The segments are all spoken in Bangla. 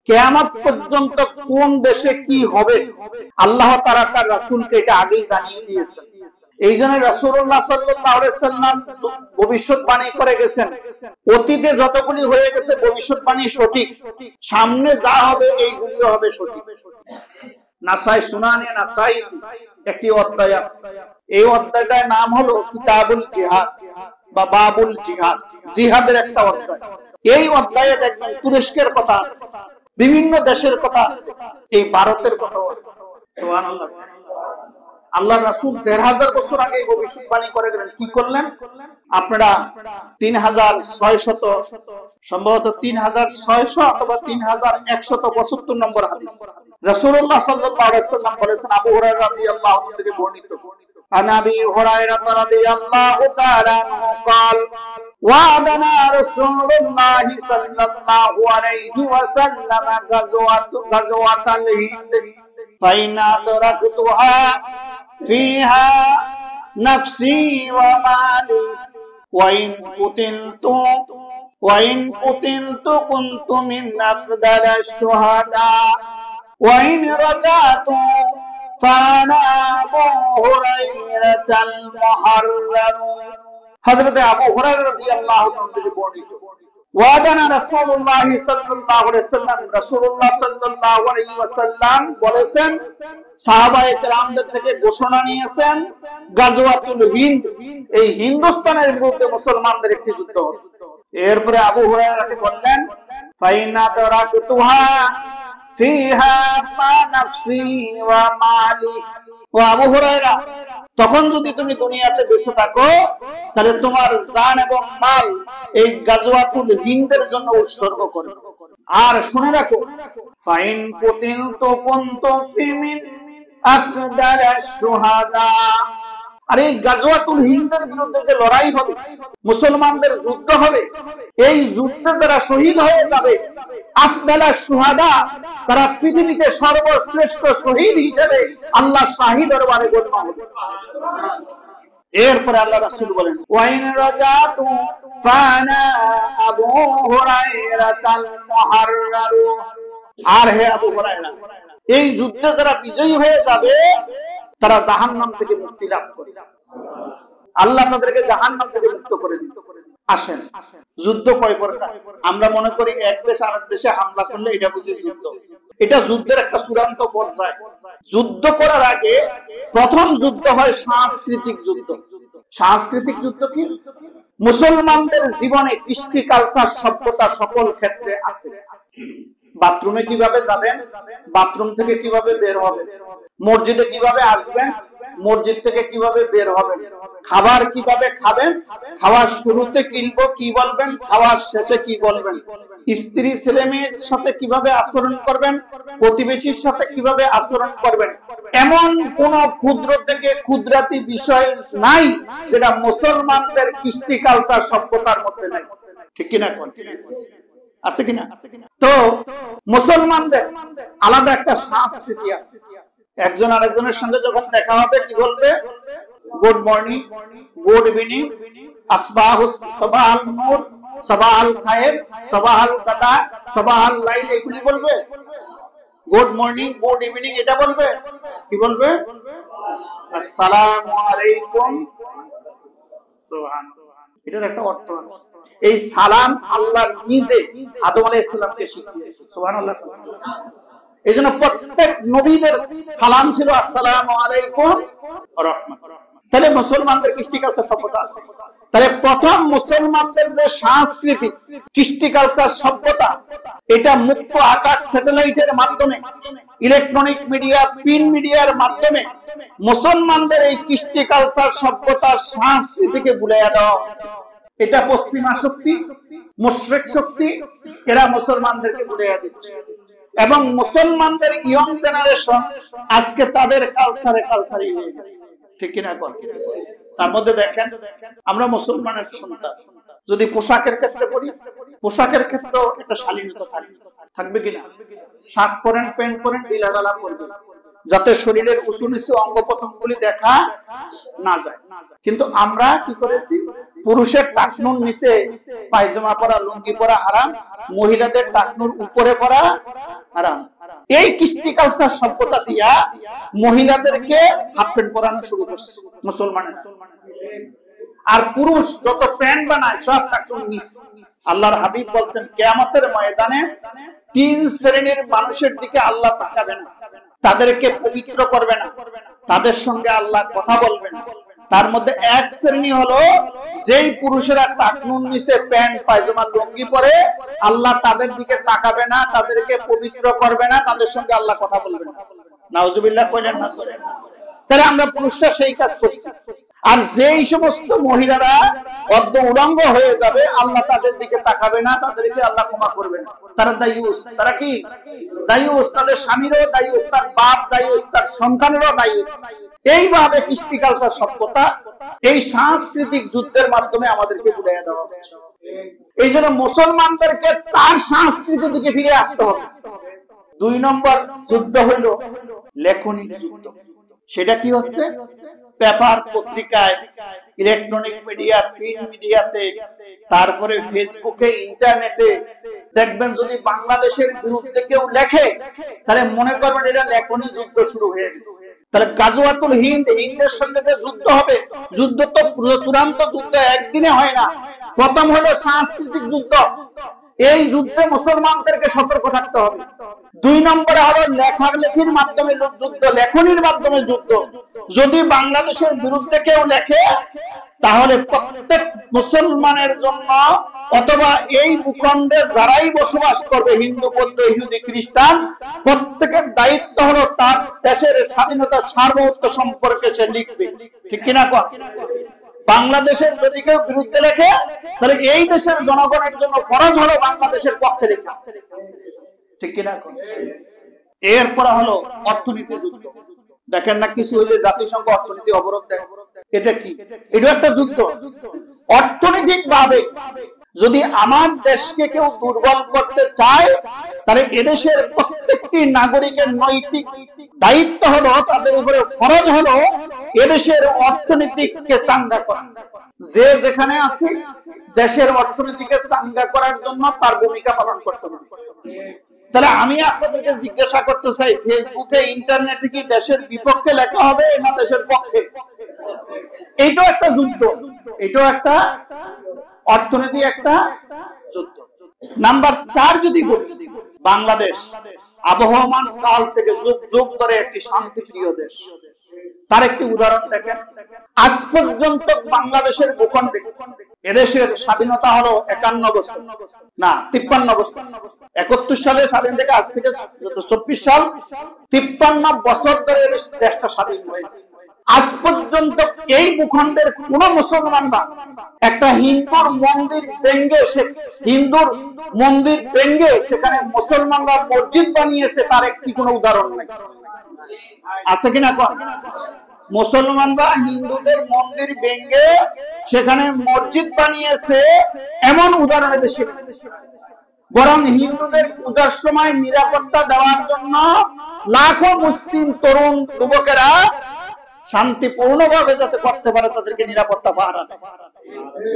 কিয়ামত পর্যন্ত কোন দেশে কি হবে আল্লাহ তাআলা তার রাসূলকে এটা আগেই জানিয়ে দিয়েছেন। এই জন্য রাসূলুল্লাহ সাল্লাল্লাহু আলাইহি সাল্লাম ভবিষ্যৎবাণী করে গেছেন, অতীতে যতগুলি হয়ে গেছে ভবিষ্যৎবাণী সঠিক, সামনে যা হবে এইগুলিও হবে সঠিক। নাসাই সুনানে নাসাই একটি অধ্যায় আছে, এই অধ্যায়টার নাম হলো কিতাবুল জিহাদ বা বাবুল জিহাদ, জিহাদের একটা অধ্যায়। এই অধ্যায়ে দেখবেন তুরস্কের কথা আছে, বিভিন্ন দেশের কথা আছে, এই ভারতের কথা আছে। সুবহানাল্লাহ। আল্লাহ রাসূল ১৫০০ বছর আগে ভবিষ্যৎবাণী করে গেলেন। কি করলেন? আপনারা ৩৬০০ সম্ভবত ৩৬০০ অথবা ৩১৭৫ নম্বর হাদিস রাসূলুল্লাহ সাল্লাল্লাহু আলাইহি ওয়াসাল্লাম বলেছেন, আবু হুরায়রা রাদিয়াল্লাহু আনহু থেকে বর্ণিত, আন আবি হুরায়রা রাদিয়াল্লাহু তাআলা আনহু قال وعدنا رسول الله صلى الله عليه وسلم غزوة الهند فإن أدركتها فيها نفسي ومالي وإن قتلت كنت من أفضل الشهداء وإن رجعت فأنا أبو هريرة المحرر। হযরত আবু হুরায়রা রাদিয়াল্লাহু আনহু থেকে বর্ণিত, ওয়াদানা রাসূলুল্লাহ সাল্লাল্লাহু আলাইহি ওয়াসাল্লাম, রাসূলুল্লাহ সাল্লাল্লাহু আলাইহি ওয়াসাল্লাম বলেছেন, সাহাবায়ে কেরামদের থেকে ঘোষণা নিয়েছেন, গাজওয়াতুল হিন্দ, এই হিন্দুস্তানের বিরুদ্ধে মুসলমানদের একটি যুদ্ধ হবে। এরপরে আবু হুরায়রাকে বললেন, ফাইনা তারাকুতুহা ফিহা মা নাফসি ওয়া মালি। ও আবু হুরায়রা, তখন যদি তুমি দুনিয়াতে বেঁচে থাকো তাহলে তোমার জান এবং মাল এই গাজওয়াতুল হিন্দের জন্য উৎসর্গ করো। আর শুনে রাখো, ফাইন কুতিলতু কুনতু মিন আফদালিশ শুহাদা। আর এই গাজওয়াতুল হিন্দের বিরুদ্ধে যে লড়াই হবে, মুসলমানদের যুদ্ধ হবে, এই যুদ্ধে যারা শহীদ হয়ে যাবে, আফদালিশ শুহাদা, তারা পৃথিবীতে সর্বশ্রেষ্ঠ শহীদ হিসেবে আল্লাহ শাহী দরবারে গণ্য হবে। এরপরে আল্লাহ রাসূল বলেন, ওয়াইন রাজাতু ফানা আবু হুরায়রাতাল মুহাররার। আর হে আবু হুরায়রা, এই যুদ্ধে যারা বিজয়ী হয়ে যাবে তারা জাহান্নাম থেকে মুক্তি লাভ করবে, আল্লাহ তাদেরকে জাহান্নাম থেকে মুক্ত করে দিবে। আসেন, যুদ্ধ কয় প্রকার? আমরা মনে করি এক দেশ আরেক দেশে হামলা করলে এটা বুঝি যুদ্ধ। এটা যুদ্ধের একটা চূড়ান্ত পর্যায়। যুদ্ধ করার আগে প্রথম যুদ্ধ হয় সাংস্কৃতিক যুদ্ধ। সাংস্কৃতিক যুদ্ধ কি? মুসলমানদের জীবনে কৃষ্টি, কালচার, সভ্যতা সকল ক্ষেত্রে আছে। বাথরুমে কিভাবে যাবেন, বাথরুম থেকে কিভাবে বের হবেন, মসজিদে কিভাবে আসবেন, মসজিদ থেকে কিভাবে বের হবেন, খাবার কিভাবে খাবেন, খাওয়ার শুরুতে কি বলবেন, খাওয়ার শেষে কি বলবেন, স্ত্রী ছেলে মেয়ের সাথে কিভাবে আচরণ করবেন, প্রতিবেশীর সাথে কিভাবে আচরণ করবেন, এমন কোন ক্ষুদ্র থেকে ক্ষুদ্রাতি বিষয় নাই যেটা মুসলমানদের কৃষ্টি, কালচার, সভ্যতার মধ্যে নাই। ঠিক কিনা? আছে কিনা? তো মুসলমানদের আলাদা একটা সংস্কৃতি আছে। একজন আরেকজনের সঙ্গে যখন দেখা হবে কি বলবে? গুড মর্নিং, গুড ইভিনিং, সাবাহাল নূর, সাবাহাল খায়ের, সাবাহাল কাদা, সাবাহাল লাইল, এগুলি বলবে। গুড মর্নিং, গুড ইভিনিং এটা বলবে। কি বলবে? আসসালামু আলাইকুম। সুবহানাল্লাহ। এটার একটা অর্থ আছে। এই সালাম আল্লাহ নিজে আদম আলাইহিস সালামকে শিখিয়েছে। সুবহানাল্লাহ। এইজন্য প্রত্যেক নবীদের সালাম ছিল আসসালামু আলাইকুম ওয়া রাহমাতুল্লাহ। তাহলে মুসলমানদের কৃষ্টি, কালচার, সভ্যতা আছে। তাহলে প্রথম মুসলমানদের যে সাংস্কৃতিক কৃষ্টি, কালচার, সভ্যতা, এটা মুক্ত আকাশ স্যাটেলাইটের মাধ্যমে, ইলেকট্রনিক মিডিয়া, প্রিন্ট মিডিয়ার মাধ্যমে মুসলমানদের এই কৃষ্টি, কালচার, সভ্যতার সংস্কৃতিকে ভুলিয়ে দেওয়া হচ্ছে। এটা পশ্চিমা শক্তি, মুশরিক শক্তি, এরা মুসলমানদেরকে ভুলিয়ে দিচ্ছে। এবং মুসলমানদের ইয়ং জেনারেশন আজকে তাদের কালচারই হয়ে গেছে। ঠিক কিনা? তার মধ্যে দেখেন, আমরা মুসলমানের সন্তান, যদি পোশাকের ক্ষেত্রে পড়ি, পোশাকের ক্ষেত্রেও একটা শালীনতা থাকবে কিনা? শার্ট পরেন, প্যান্ট পরেন, ঢিলাঢালা পরবেন, যাতে শরীরের উঁচু নিচু অঙ্গ প্রত্যঙ্গগুলি দেখা না যায়। কিন্তু আমরা কি করেছি? পুরুষের টাকনুর নিচে পায়জামা পরা, লুঙ্গি পরা হারাম, মহিলাদের টাকনুর উপরে পরা এই কৃষ্টি কালচার সভ্যতা দিয়া মহিলাদেরকে হাফ প্যান্ট পরানো শুরু করছে মুসলমানের। আর পুরুষ যত প্যান্ট বানায় সব কার্টুন মিস। আল্লাহর হাবিব বলছেন কিয়ামতের ময়দানে 3 শ্রেণীর মানুষের দিকে আল্লাহ তাকাবে না, তাদেরকে পবিত্র করবে না, তাদের সঙ্গে আল্লাহ কথা বলবে না। তার মধ্যে এক শ্রেণী হলো যেই পুরুষেরা টাকনুন নিচে প্যান্ট পায়জামা লুঙ্গি পরে, আল্লাহ তাদের দিকে তাকাবে না, তাদেরকে পবিত্র করবে না, তাদের সঙ্গে আল্লাহ কথা বলবে না। নাউজুবিল্লাহ কইলেন না? তাহলে আমরা পুরুষরা সেই কাজ করছি। আর যেই সমস্ত মহিলারা অর্ধ উলঙ্গ হয়ে যাবে, আল্লাহ তাদের দিকে তাকাবে না, তাদেরকে আল্লাহ ক্ষমা করবে না। তারা দায়ুস। তারা কি দায়ুস? তাদের স্বামীরও দায়ুস, তার বাপ দায়ুস, তার সন্তানেরও দায়ুস। এইভাবে কৃষ্টি কালচার সভ্যতা এই সাংস্কৃতিক যুদ্ধের মাধ্যমে আমাদেরকে বুঝিয়ে দেওয়া হচ্ছে। এই জন্য মুসলমানদেরকে তার সংস্কৃতির দিকে ফিরে আসতে হবে। 2 নম্বর যুদ্ধ হইল লেখনির যুদ্ধ। সেটা কি হচ্ছে? পেপার, পত্রিকায়, ইলেকট্রনিক মিডিয়া, প্রিন্ট মিডিয়াতে, তারপরে ফেসবুকে, ইন্টারনেটে দেখবেন যদি বাংলাদেশের বিরুদ্ধে কেউ লেখে, তাহলে মনে করবেন এটা লেখনি যুদ্ধ শুরু হয়ে গেছে। তাহলে গাজওয়াতুল হিন্দ, হিন্দের সঙ্গে যে যুদ্ধ হবে, যুদ্ধ তো চূড়ান্ত যুদ্ধ একদিনে হয় না। প্রথম হলো সাংস্কৃতিক যুদ্ধ। এই যুদ্ধে মুসলমানদেরকে সতর্ক থাকতে হবে। 2 নম্বরে হলো লেখালেখির মাধ্যমে যুদ্ধ, লেখনির মাধ্যমে যুদ্ধ। যদি বাংলাদেশের বিরুদ্ধে কেউ লেখে, তাহলে প্রত্যেক মুসলমানের জন্য অথবা এই ভূখণ্ডে যারাই বসবাস করবে, হিন্দু, বৌদ্ধ, ইহুদি, খ্রিস্টান, প্রত্যেকের দায়িত্ব হলো তার দেশের স্বাধীনতার সার্বভৌমত্ব সম্পর্কে সে লিখবে। ঠিক কিনা? বাংলাদেশের যদি কেউ বিরুদ্ধে লেখে, তাহলে এই দেশের জনগণের জন্য ফরজ হলো বাংলাদেশের পক্ষে লেখা। ঠিক কিনা? এরপর হলো অর্থনীতি যুদ্ধ। দেখেন না কিছু হইলে জাতিসংঘ অর্থনীতি অবরোধ দেয়। এটা কি? এটা একটা যুদ্ধ। অর্থনৈতিক ভাবে যদি আমার দেশকে কেউ দুর্বল করতে চায়, তাহলে এদেশের প্রত্যেকটি নাগরিকের নৈতিক দায়িত্ব হলো, তাদের উপরে ফরজ হলো এদেশের অর্থনীতিকে চাঙ্গা করা। যে যেখানে আছে দেশের অর্থনীতিকে চাঙ্গা করার জন্য তার ভূমিকা পালন করতে হবে। তাহলে আমি আপনাদেরকে জিজ্ঞাসা করতে চাই, ফেসবুকে, ইন্টারনেটে কি দেশের বিপক্ষে লেখা হবে না দেশের পক্ষে? এইটাও একটা যুদ্ধ, এটাও একটা অর্থনীতি, একটা যুদ্ধ। নাম্বার 4 যদি বলি, বাংলাদেশ আবহমান কাল থেকে যুগ যুগ ধরে একটি শান্তিপ্রিয় দেশ। তার একটি উদাহরণ দেখেন। আজ পর্যন্ত বাংলাদেশের ভূখণ্ডে এদেশের স্বাধীনতা হলো 51 বছর, না 53 বছর। 71 সালে স্বাধীন থেকে আজ থেকে 24 সাল, 53 বছর ধরে দেশটা স্বাধীন হয়েছে। আজ পর্যন্ত এই ভূখণ্ডের কোন মুসলমানরা একটা হিন্দুর মন্দির ভেঙ্গে সেখানে মুসলমানরা মসজিদ বানিয়েছে, তার একটি কোনো উদাহরণ নেই। আছে কিনা? মুসলমানরা হিন্দুদের মন্দির ভেঙ্গে সেখানে মসজিদ বানিয়েছে, এমন উদাহরণ দেশে। বরং হিন্দুদের পূজার সময় নিরাপত্তা দেওয়ার জন্য লাখো মুসলিম তরুণ যুবকেরা শান্তিপূর্ণভাবে যাতে করতে পারে, তাদেরকে নিরাপত্তা পাহারা দেয়।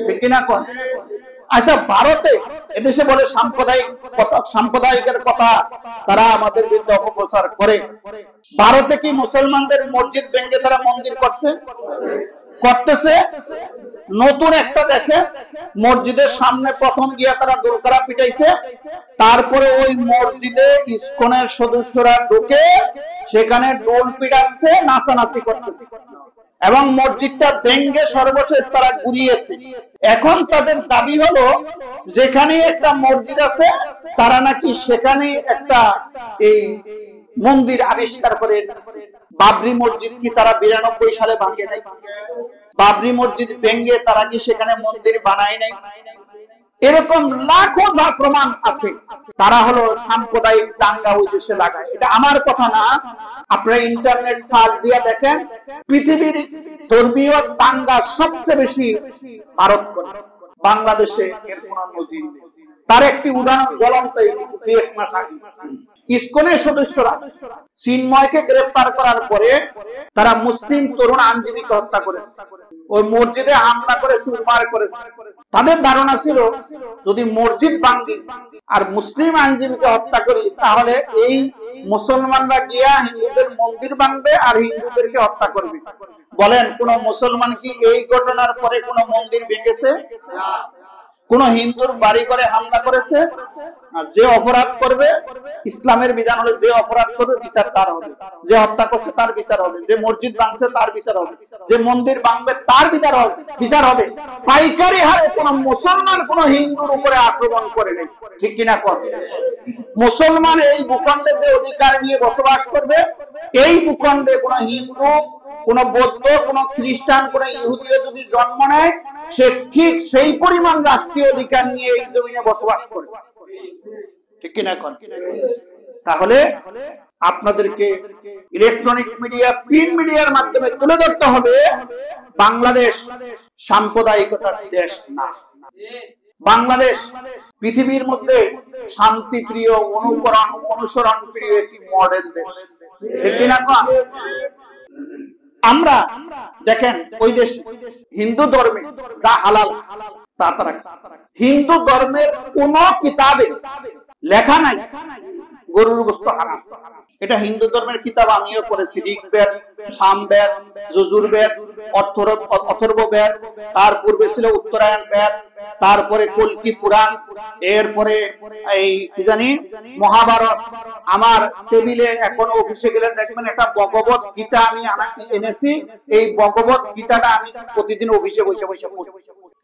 ঠিক কিনা? আচ্ছা, ভারতে এদেশে বলে সাম্প্রদায়িকের কথা তারা আমাদের বিরুদ্ধে অপপ্রচার করে। ভারতে কি মুসলমানদের মসজিদ ভেঙে তারা মন্দির করতেছে? নতুন একটা দেখে, মসজিদের সামনে প্রথম গিয়া তারা দোলকারা পিটাইছে, তারপরে ওই মসজিদে ইসকনের সদস্যরা ঢুকে সেখানে ডোল পিটাচ্ছে, নাচানাচি করতেছে এবং মসজিদটা ভেঙ্গে সর্বশেষ তারা ঘুরিয়েছে। এখন তাদের দাবি হলো যেখানে একটা মসজিদ আছে তারা নাকি সেখানে একটা এই মন্দির আবিষ্কার করে। বাবরি মসজিদ কি তারা 92 সালে ভাঙে নাই? বাবরি মসজিদ ভেঙ্গে তারা কি সেখানে মন্দির বানায় নাই? এরকম লাখো যা প্রমাণ আছে। তারা হলো সাম্প্রদায়িক দাঙ্গা ওই দেশে লাগায়। এটা আমার কথা না, আপনারা ইন্টারনেট সার্চ দিয়ে দেখেন, পৃথিবীর ধর্মীয় দাঙ্গা সবচেয়ে বেশি ভারত করে, বাংলাদেশে এর কোনো নজির নেই। তার একটি উদাহরণ জ্বলন্ত, 1 মাস আগে ইসকনের সদস্যরা চিন্ময়কে গ্রেফতার করার পরে তারা মুসলিম তরুণ আইনজীবীকে হত্যা করেছে, ওই মসজিদে হামলা করে চুরমার করেছে। তাদের ধারণা ছিল যদি মসজিদ ভাঙি আর মুসলিম আইনজীবীকে হত্যা করি, তাহলে এই মুসলমানরা গিয়া হিন্দুদের মন্দির ভাঙবে আর হিন্দুদেরকে হত্যা করবে। বলেন কোন মুসলমান কি এই ঘটনার পরে কোন মন্দির ভেঙেছে? কোন হিন্দুর বাড়ি ঘরে হামলা করেছে? যে অপরাধ করবে, ইসলামের বিধান হলো যে অপরাধ করবে বিচার তার হবে, যে হত্যা করছে তার বিচার হবে, যে মসজিদ ভাঙছে তার বিচার হবে, যে মন্দির ভাঙবে তার বিচার হবে। পাইকারি হারে কোন মুসলমান কোন হিন্দুর উপরে আক্রমণ করে নেই, ঠিক কিনা কর? মুসলমান এই ভূখণ্ডে যে অধিকার নিয়ে বসবাস করবে, এই ভূখণ্ডে কোন হিন্দু, কোন বৌদ্ধ, কোন খ্রিস্টান, কোন ইহুদিও যদি জন্ম নেয়, সে ঠিক সেই পরিমাণ রাষ্ট্রীয় অধিকার নিয়ে এই জমিনে বসবাস করবে, ঠিক কিনা কর? তাহলে আপনাদেরকে ইলেকট্রনিক মিডিয়া, প্রিন্ট মিডিয়ার মাধ্যমে তুলে ধরতে হবে বাংলাদেশ সাম্প্রদায়িকতার দেশ না। বাংলাদেশ পৃথিবীর মধ্যে শান্তিপ্রিয়, অনুসরণ প্রিয় একটি মডেল দেশ, ঠিক কিনা কর? আমরা দেখেন ওই দেশ হিন্দু ধর্মে যা হালাল তা তারা, হিন্দু ধর্মের কোন কিতাবে লেখা নাই গরুর গোশত হারাম। এটা হিন্দু ধর্মের কিতাব আমিও পড়েছি, ঋগ্বেদ, সামবেদ, যজুর্বেদ, অথর্ব বেদ, তার পূর্বে ছিল উত্তরায়ণ বেদ, তারপরে কল্কি পুরাণ, এরপরে এই কি জানি মহাভারত। আমার টেবিলে এখনো অফিসে গেলে দেখবেন একটা ভগবত গীতা আমি এনেছি। এই ভগবত গীতাটা আমি প্রতিদিন অফিসে বসে বসে পড়ি।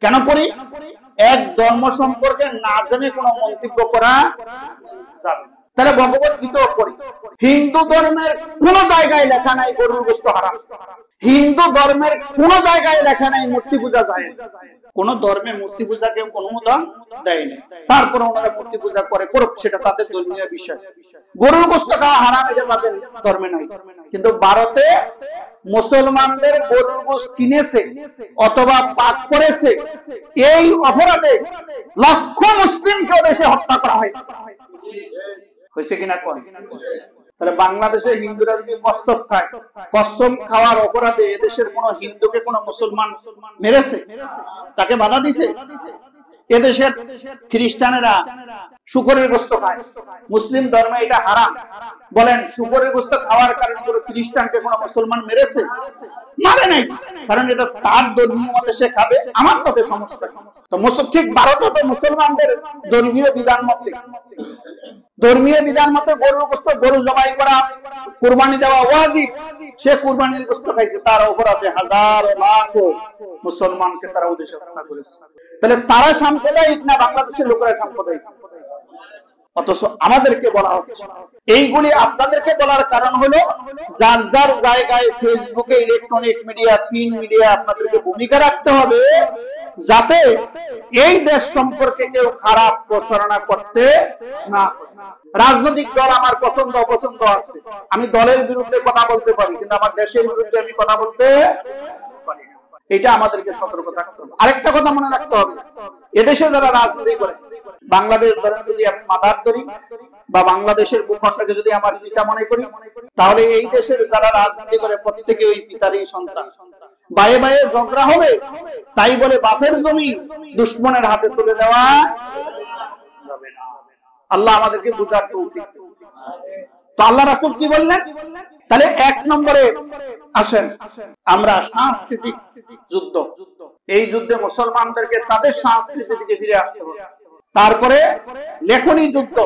কেন পড়ি? এক ধর্ম সম্পর্কে না জেনে কোনো মন্তব্য করা যাবে না। তাহলে ভগবত গীতাও পড়ি। হিন্দু ধর্মের কোন জায়গায় লেখা নাই গরুর গোশত হারাম। হিন্দু ধর্মের কোন জায়গায় লেখা নাই মূর্তি পূজা জায়েজ। কোন ধর্মে মূর্তি পূজাকে অনুমোদন দেয় না, তারপরে ওনারা মূর্তি পূজা করে, করুক, সেটা তাদের ধর্মীয় বিষয়। গরুর গোশত খাওয়া হারাম, এটা তাদের ধর্মে নাই। কিন্তু ভারতে মুসলমানদের গরুর গোশত কিনেছে অথবা পাক করেছে, এই অপরাধে লক্ষ মুসলিমকে দেশে হত্যা করা হয়েছে কিনা কোন? তাহলে বাংলাদেশে হিন্দুরা যদি কসম খায়, কসম খাওয়ার অপরাধে এদেশের কোন হিন্দুকে কোন মুসলমান মেরেছে, তাকে বাধা দিছে? এদেশের খ্রিস্টানেরা শুকরের গোশত খায়, মুসলিম ধর্মে এটা হারাম। বলেন শুকরের গোশত খাওয়ার কারণে কোন খ্রিস্টানকে কোন মুসলমান মেরেছে? মারে নাই, কারণ এটা তার ধর্মীয় মতে সে খাবে, আমার তাতে সমস্যা। তো ঠিক ভারতে তো মুসলমানদের ধর্মীয় বিধান মতে গরুর গোশত, গরু জবাই করা, কুরবানি দেওয়া ওয়াজিব। সে কুরবানির গোশত খাইছে, তার অপরাধে হাজার লাখ মুসলমানকে তারা উদ্দেশ্যে হত্যা করেছে। তাহলে তারা সাম্প্রদায়িক না বাংলাদেশের লোকেরা সাম্প্রদায়িক? অথচ আমাদেরকে বলা হচ্ছে। এইগুলি আপনাদেরকে বলার কারণ হলো যার যার জায়গায় ফেসবুকে, ইলেকট্রনিক মিডিয়া, প্রিন্ট মিডিয়া আপনাদেরকে ভূমিকা রাখতে হবে, যাতে এই দেশ সম্পর্কে কেউ খারাপ প্রচারণা করতে না। রাজনৈতিক দল আমার পছন্দ অপছন্দ আছে, আমি দলের বিরুদ্ধে কথা বলতে পারি, কিন্তু আমার দেশের বিরুদ্ধে আমি কথা বলতে পারি না। এটা আমাদেরকে সতর্ক থাকতে হবে। আরেকটা কথা মনে রাখতে হবে, এদেশে যারা রাজনীতি করে, বাংলাদেশ ধরেন যদি আমি মাদার ধরি বা বাংলাদেশের ভূখণ্ডকে যদি আমার পিতা মনে করি, তাহলে এই দেশের যারা রাজনীতি করে প্রত্যেকে ওই পিতারই সন্তান। বায়ে বায়ে ঝগড়া হবে, তাই বলে বাপের জমি দুশ্মনের হাতে তুলে দেওয়া যাবে না। আল্লাহ আমাদেরকে বুঝার তৌফিক। তো আল্লাহ রাসূল কি বললেন? তাহলে এক নম্বরে আসেন আমরা সাংস্কৃতিক যুদ্ধ, এই যুদ্ধে মুসলমানদেরকে তাদের সংস্কৃতি থেকে ফিরে আসতে হবে। তারপরে লেখনী যুদ্ধ,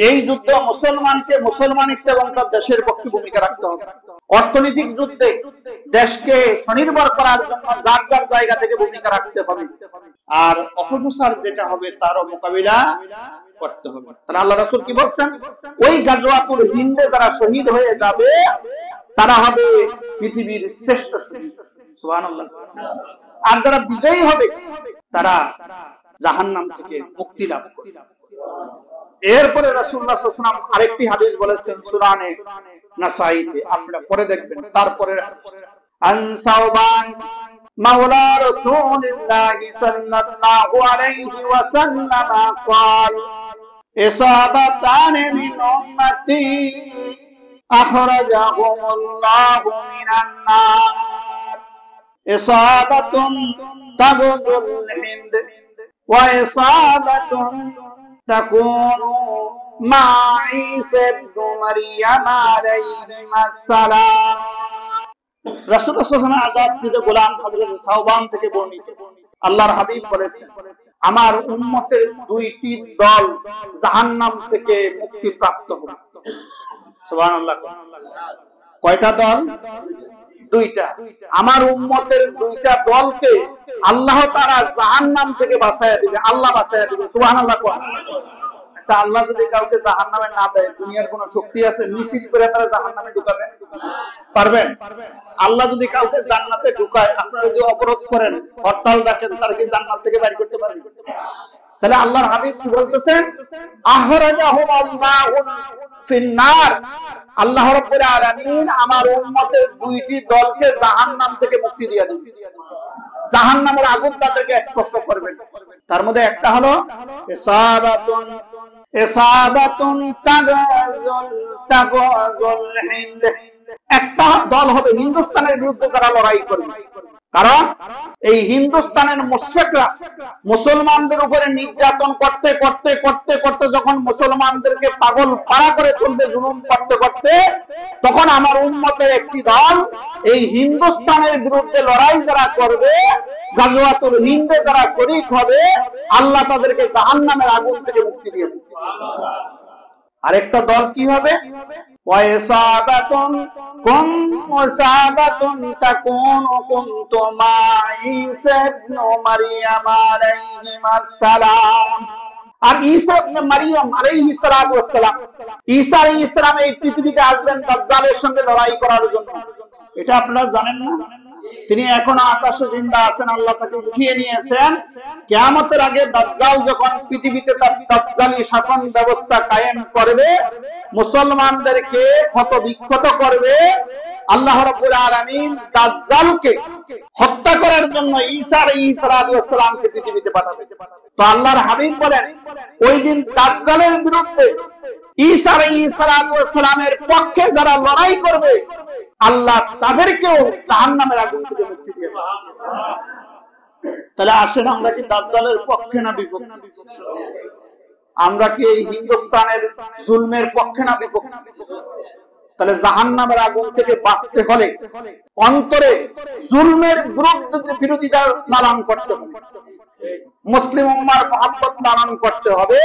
এই যুদ্ধ মুসলমানকে মুসলমানিত্ব এবং তার দেশের পক্ষে ভূমিকা রাখতে হবে। অর্থনৈতিক যুদ্ধে দেশকে স্বনির্ভর করার জন্য যার যার জায়গা থেকে ভূমিকা রাখতে হবে। আর অপপ্রচার যেটা হবে তারও মোকাবিলা করতে হবে। তাহলে আল্লাহ রাসূল কি বলছেন? ওই গাজওয়াতুল হিন্দে যারা শহীদ হয়ে যাবে তারা হবে পৃথিবীর শ্রেষ্ঠ শহীদ। সুবহানাল্লাহ। আর যারা বিজয়ী হবে তারা জাহান্নাম থেকে মুক্তি লাভ করবে। এরপরে রাসূলুল্লাহ সাল্লাল্লাহু আলাইহি ওয়াসাল্লাম আরেকটি হাদিস বলেছেন সুনানে নাসাইতে, আপনারা পড়ে দেখবেন। তারপরে আন সাওবান মাওলা রাসূলুল্লাহ সাল্লাল্লাহু আলাইহি ওয়াসাল্লাম قال ইসাবাতান মিন উম্মতি আখরাজাহুমুল্লাহু মিনান নার ইসাবাতুন তাগুজুল হিন্দ ওয়া ইসাবাতুন তাকুনু মা ঈসা ইবনে মারইয়াম আলাইহিস সালাম। রাসূলুল্লাহ সাল্লাল্লাহু আলাইহি ওয়াসাল্লাম আযাবকৃত গোলাম হযরত সাওবান থেকে বর্ণিত, আল্লাহর হাবিব বলেছেন, আমার উম্মতের দুইটি দল জাহান্নাম থেকে মুক্তি প্রাপ্ত হবে। সুবহানাল্লাহ। কয়টা দল? দুইটা। আমার উম্মতের দুইটা দলকে আল্লাহ তাআলা জাহান্নাম থেকে বাঁচায়া দিবে, আল্লাহ বাঁচায়া দিবে। সুবহানাল্লাহ। আচ্ছা, আল্লাহ যদি কাউকে জাহান্নামে না দেয়, দুনিয়ার কোন শক্তি আছে মিছিল করে তারা জাহান্নামে ঢুকাবে? পারবেন? আল্লাহ যদি কাউকে জান্নাতে ঢুকায়, আপনারা যদি অবরোধ করেন, হরতাল রাখেন, তার কি জান্নাত থেকে বাইর করতে পারবেন? তাহলে আল্লাহর হাবিব কি বলতেছেন? আখরাজাহুম আল্লাহু ফিন্নার, আল্লাহ রাব্বুল আলামিন আমার উম্মতের দুইটি দলকে জাহান্নাম থেকে মুক্তি দিয়ে দিবেন, জাহান্নামের আগুন তাদেরকে স্পর্শ করবে। তার মধ্যে একটা হলো ইসাবাতুন তাগাজুল হিন্দ, একটা দল হবে হিন্দুস্তানের বিরুদ্ধে যারা লড়াই করবে। কারণ এই হিন্দুস্তানের মুশরিকরা মুসলমানদের উপরে নির্যাতন করতে করতে করতে করতে যখন মুসলমানদেরকে পাগল পাড়া করে তুলবে, জুলুম করতে করতে, তখন আমার উম্মতের একটি দল এই হিন্দুস্তানের বিরুদ্ধে লড়াই যারা করবে, গাজওয়াতুল হিন্দে যারা শরীক হবে, আল্লাহ তাদেরকে জাহান্নামের আগুন থেকে মুক্তি দিয়ে দেবে। আরেকটা দল কি হবে? ওয়াইসাবাতুন মুসাবাতুন তাকুনু কুনতু মা ঈসা ইবনে মারইয়াম আলাইহিস সালাম। আর ঈসা ইবনে মারইয়াম আলাইহিস সালাতু ওয়াস সালাম, ঈসা আলাইহিস সালাম এই পৃথিবীতে আসবেন দাজ্জালের সঙ্গে লড়াই করার জন্য। এটা আপনারা জানেন না? তিনি এখনো আকাশে জিন্দা আছেন, আল্লাহ তাকে উঠিয়ে নিয়েছেন। কিয়ামতের আগে দাজ্জাল যখন পৃথিবীতে তার দাজ্জালি শাসন ব্যবস্থা কায়েম করবে, মুসলমানদেরকে ক্ষতবিক্ষত করবে, আল্লাহ রাব্বুল আলামিন দাজ্জালকে হত্যা করার জন্য ঈসা আলাইহিস সালামকে পৃথিবীতে পাঠাবে। তো আল্লাহর হাবিব বলেন, ওই দিন দাজ্জালের বিরুদ্ধে ঈসা আলাইহিস সালামের পক্ষে যারা লড়াই করবে, আল্লাহ তাদেরকেও জাহান্নামের আগুন থেকে মুক্তি দিয়ে দেবে। তাহলে আসেন, আমরা কি দাজ্জালের পক্ষে না বিপক্ষে? আমরা কি এই হিন্দুস্তানের জুলমের পক্ষে না বিপক্ষে? তাহলে জাহান্নামের আগুন থেকে বাঁচতে হলে অন্তরে জুলমের বিরোধিতা লালন করতে হবে, মুসলিম উম্মার মহব্বত লালন করতে হবে।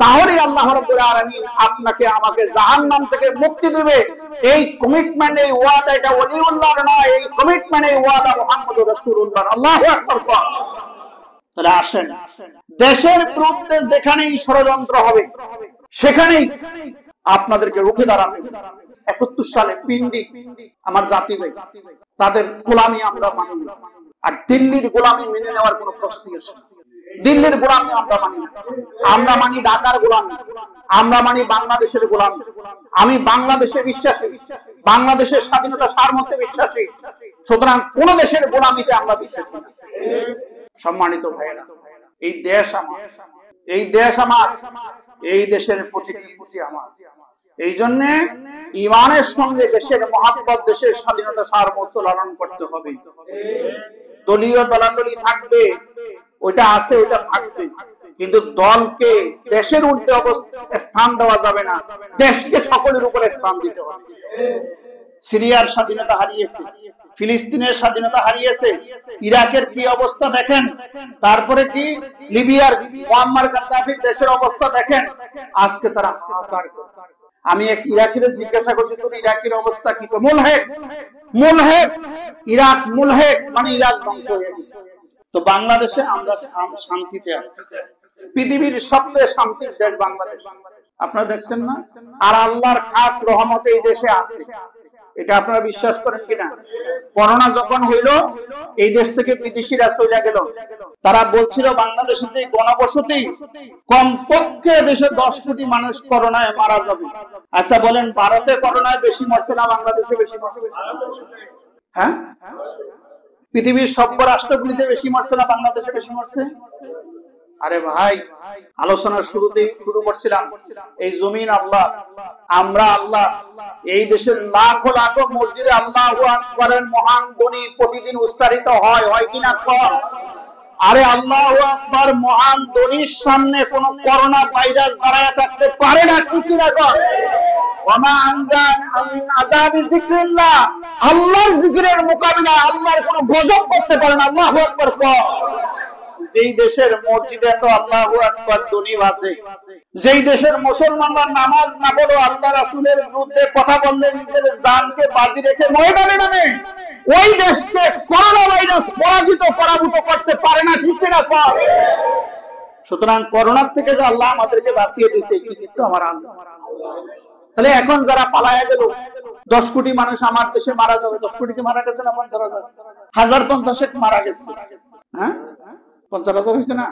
তাহলে আল্লাহ রাব্বুল আলামিন আপনাকে আমাকে জাহান্নাম থেকে মুক্তি দিবে। এই কমিটমেন্ট, এই ওয়াদা, এটা ওলিউল্লাহর নয়, এই কমিটমেন্ট, এই ওয়াদা মুহাম্মদুর রাসূলুল্লাহ। আল্লাহু আকবার। তাহলে আসেন, দেশের বিরুদ্ধে যেখানেই ষড়যন্ত্র হবে সেখানেই আপনাদেরকে রুখে দাঁড়াতে হবে। 71 সালে পিন্ডি আমার জাতি ভাই, তাদের গোলামি আমরা মানি না। আর দিল্লির গোলামি মেনে নেওয়ার কোনো প্রশ্নই আসে না। দিল্লির গোলামি আমরা মানি না, আমরা মানি ঢাকার গোলামি, আমরা মানি বাংলাদেশের গোলামি। আমি বাংলাদেশে বিশ্বাসী, বাংলাদেশের স্বাধীনতা সার্বভৌমত্বে বিশ্বাসী, সুতরাং কোন দেশের গোলামিতে আমরা বিশ্বাসী না। সম্মানিত ভাইয়েরা, এই দেশ আমার, এই দেশ আমার, এই দেশের প্রতিটি মুসি আমার। এই জন্য ঈমানের সঙ্গে দেশের মহব্বত, দেশের স্বাধীনতা সার্বভৌমত্ব লালন করতে হবে। দলীয় দলাদলি থাকবে, ওইটা আছে, ওইটা থাকবে, কিন্তু দলকে দেশের ঊর্ধ্বে স্থান দেওয়া যাবে না, দেশকে সকলের উপরে স্থান দিতে হবে। সিরিয়ার স্বাধীনতা হারিয়েছে, ফিলিস্তিনের স্বাধীনতা হারিয়েছে, ইরাকের কি অবস্থা দেখেন, তারপরে কি লিবিয়ার মুয়াম্মার গাদ্দাফির দেশের অবস্থা দেখেন। আজকে তারা হাহাকার করে। আমি এক ইরাকিরে জিজ্ঞাসা করছি, তোর ইরাকের অবস্থা কি? তো মুলহেক, মুলহেক, ইরাক মুলহেক, মানে ইরাক ধ্বংস হয়ে গেছে। তো বাংলাদেশে আমরা শান্তিতে আছি, পৃথিবীর সবচেয়ে শান্তির দেশ বাংলাদেশ, আপনারা দেখছেন না? আর আল্লাহর খাস রহমত এই দেশে আছে, এটা আপনারা বিশ্বাস করেন কিনা? করোনা যখন হইল, এই দেশ থেকে বিদেশিরা চলে গেল। তারা বলছিল বাংলাদেশে যে গণবসতি, কমপক্ষে দেশে 10 কোটি মানুষ করোনায় মারা যাবে। আচ্ছা বলেন, ভারতে করোনায় বেশি মরছে না বাংলাদেশে বেশি মরছে? হ্যাঁ, পৃথিবীর সব রাষ্ট্রগুলিতে বেশি মরছে না বাংলাদেশে বেশি মরছে? আরে ভাই, আলোচনার শুরুতেই শুরু করছিলাম, এই জমিন আল্লাহ, আমরা আল্লাহ। এই দেশের লাখো লাখো মসজিদে আল্লাহু আকবারের মহান ধ্বনি প্রতিদিন উচ্চারিত হয়, হয় কিনা? আরে আল্লাহু আকবার, মহান দলির সামনে কোন করোনা ভাইরাস দাঁড়ায় থাকতে পারে না, ঠিক না কর? ওমা আনজান আযাবি যিকরিল্লাহ, আল্লাহর জিকিরের মোকাবিলা আল্লাহর কোন গজব করতে পারে না। আল্লাহু আকবার কর। যেই দেশের মসজিদে তো আল্লাহু আকবার ধ্বনি বাজে, যেই দেশের মুসলমানরা নামাজ না পড়ে আল্লাহ রাসূলের বিরুদ্ধে কথা বললে নিজের জানকে বাজি রেখে ময়দানে নামে, ওই দেশকে করোনা ভাইরাস পরাভূত করতে পারে না, ঠিক না কর? সুতরাং করোনার থেকে যে আল্লাহ আমাদেরকে বাঁচিয়ে দিয়েছে এই কৃতিত্ব আমার আল্লাহ। তাহলে এখন যারা পালায়া গেল, 10 কোটি মানুষ আমার দেশে মারা যাবে, 10 কোটি কি মারা গেছে না 50,000? 1050 মারা গেছে। হ্যাঁ 50,000 হয়েছে না?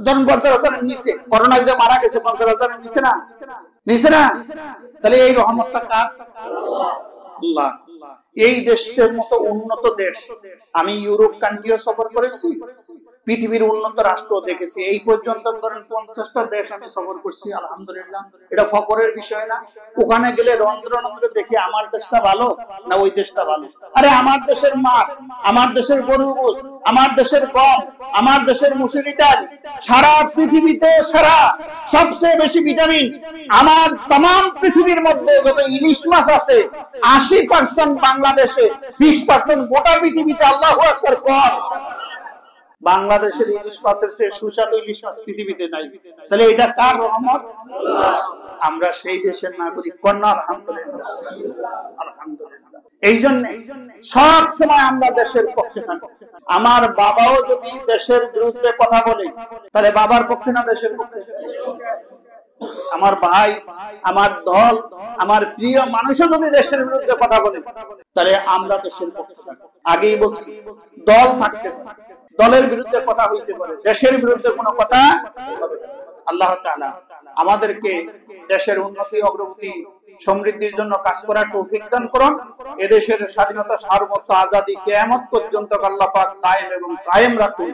ধরুন 50,000 নিচে করোনায় যে মারা গেছে 50,000 নিচে না, নিচে না? তাহলে এই রহমতটা কার? আল্লাহ। এই দেশের মতো উন্নত দেশ আমি ইউরোপ কান্ট্রিও সফর করেছি, পৃথিবীর উন্নত রাষ্ট্র দেখেছি। এই পর্যন্ত ধরেন 50টা দেশ আমি সফর করছি, আলহামদুলিল্লাহ। এটা ফখরের বিষয় না। ওখানে গেলে রন্ধ্রনন্দ্র দেখে আমার দেশটা ভালো না ওই দেশটা ভালো? আরে আমার দেশের মাছ, আমার দেশের গরুর গোশ, আমার দেশের গম, আমার দেশের মুসুরি ডাল, সারা পৃথিবীতে সারা সবচেয়ে বেশি ভিটামিন আমার तमाम পৃথিবীর মধ্যে যত ইলিশ মাছ আছে 80% বাংলাদেশে, 20% গোটা পৃথিবীতে। আল্লাহু আকবার কর। বাংলাদেশের ইলিশ মাছের চেয়ে সুস্বাদু ইলিশ মাছ পৃথিবীতে নাই। তাহলে এটা কার রহমত? আমরা সেই দেশের নাগরিক, কন্যা আলহামদুলিল্লাহ, আলহামদুলিল্লাহ। এই জন্য সব সময় আমরা দেশের পক্ষে থাকি। আমার বাবাও যদি দেশের বিরুদ্ধে কথা বলে তাহলে বাবার পক্ষে না দেশের পক্ষে? আমার ভাই, আমার দল, আমার প্রিয় মানুষও যদি দেশের বিরুদ্ধে কথা বলে তাহলে আমরা দেশের পক্ষে থাকি। আগেই বলছি, দল থাকতে দলের বিরুদ্ধে কথা হইতে পারে, দেশের বিরুদ্ধে কোনো কথা হবে না। আল্লাহ তাআলা আমাদেরকে দেশের উন্নতি, অগ্রগতি, সমৃদ্ধির জন্য কাজ করার তৌফিক দান করুন। এদেশের স্বাধীনতা, সার্বভৌমত্ব, আজাদী কিয়ামত পর্যন্ত আল্লাহ পাক কায়েম এবং কায়েম রাখুন।